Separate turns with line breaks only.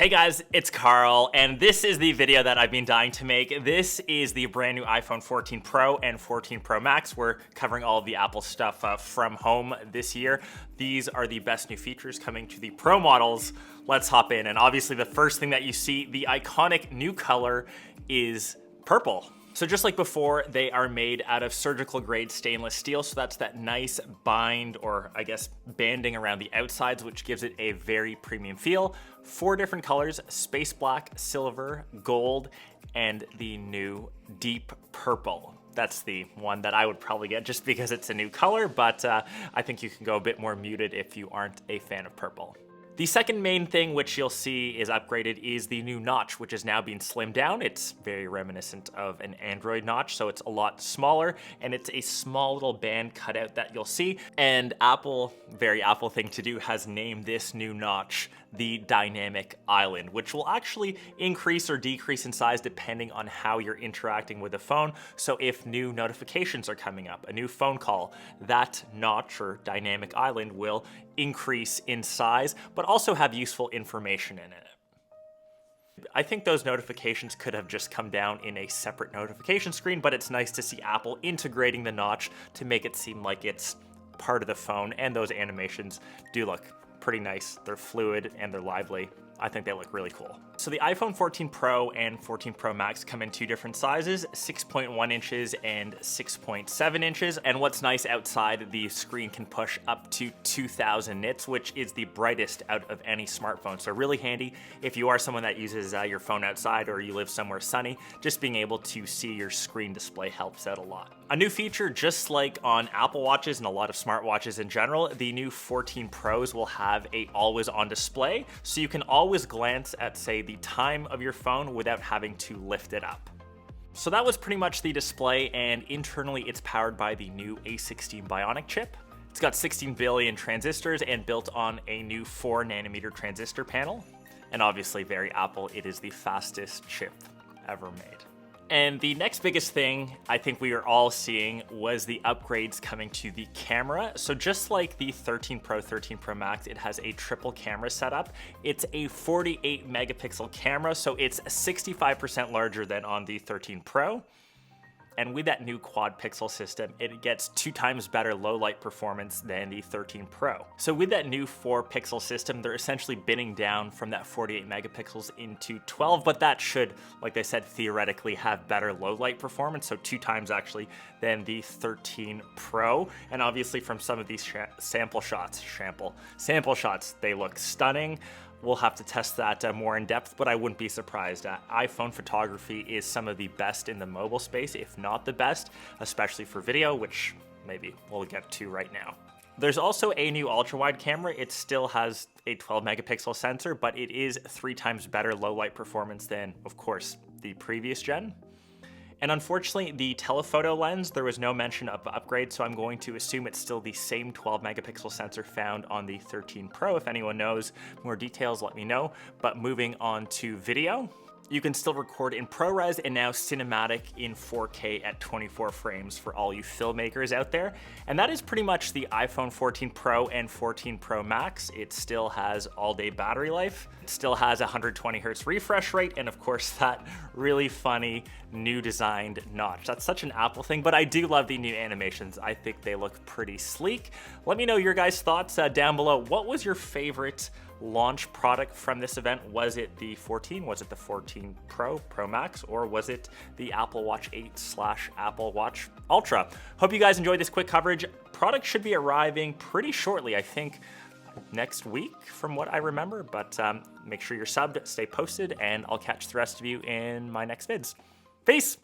Hey guys, it's Carl, and this is the video that I've been dying to make. This is the brand new iPhone 14 Pro and 14 Pro Max. We're covering all of the Apple stuff from home this year. These are the best new features coming to the Pro models. Let's hop in, and obviously the first thing that you see, the iconic new color is purple. So just like before, they are made out of surgical grade stainless steel. So that's that nice bind, or I guess banding around the outsides, which gives it a very premium feel. 4 different colors: space black, silver, gold, and the new deep purple. That's the one that I would probably get just because it's a new color, but I think you can go a bit more muted if you aren't a fan of purple. The second main thing which you'll see is upgraded is the new notch, which is now being slimmed down. It's very reminiscent of an Android notch, so it's a lot smaller, and it's a small little band cutout that you'll see. And Apple, very Apple thing to do, has named this new notch the Dynamic Island, which will actually increase or decrease in size depending on how you're interacting with the phone. So if new notifications are coming up, a new phone call, that notch or Dynamic Island will increase in size, but also have useful information in it. I think those notifications could have just come down in a separate notification screen, but it's nice to see Apple integrating the notch to make it seem like it's part of the phone, and those animations do look pretty nice. They're fluid and they're lively. I think they look really cool. So the iPhone 14 Pro and 14 Pro Max come in 2 different sizes, 6.1 inches and 6.7 inches. And what's nice, outside, the screen can push up to 2000 nits, which is the brightest out of any smartphone. So really handy if you are someone that uses your phone outside or you live somewhere sunny. Just being able to see your screen display helps out a lot. A new feature, just like on Apple Watches and a lot of smartwatches in general, the new 14 Pros will have a always on display. So you can always glance at, say, the time of your phone without having to lift it up. So that was pretty much the display, and internally it's powered by the new A16 Bionic chip. It's got 16 billion transistors and built on a new 4nm transistor panel. And obviously, very Apple, it is the fastest chip ever made. And the next biggest thing I think we are all seeing was the upgrades coming to the camera. So just like the 13 Pro, 13 Pro Max, it has a triple camera setup. It's a 48 megapixel camera, so it's 65% larger than on the 13 Pro. And with that new quad pixel system, it gets 2 times better low light performance than the 13 Pro. So with that new 4 pixel system, they're essentially binning down from that 48 megapixels into 12, but that should, like they said, theoretically have better low light performance, so 2 times actually than the 13 Pro. And obviously from some of these sample shots, they look stunning. We'll have to test that more in depth, but I wouldn't be surprised. iPhone photography is some of the best in the mobile space, if not the best, especially for video, which maybe we'll get to right now. There's also a new ultra-wide camera. It still has a 12 megapixel sensor, but it is 3 times better low light performance than, of course, the previous gen. And unfortunately, the telephoto lens, there was no mention of upgrade, so I'm going to assume it's still the same 12 megapixel sensor found on the 13 Pro. If anyone knows more details, let me know. But moving on to video, you can still record in ProRes and now cinematic in 4K at 24 frames for all you filmmakers out there. And that is pretty much the iPhone 14 Pro and 14 Pro Max. It still has all-day battery life. It still has 120 hertz refresh rate, and of course that really funny new designed notch. That's such an Apple thing, but I do love the new animations. I think they look pretty sleek. Let me know your guys' thoughts down below. What was your favorite launch product from this event? Was it the 14? Was it the 14 Pro, Pro Max, or was it the Apple Watch 8 / Apple Watch Ultra? Hope you guys enjoyed this quick coverage. Product should be arriving pretty shortly, I think next week from what I remember, but make sure you're subbed, stay posted, and I'll catch the rest of you in my next vids. Peace!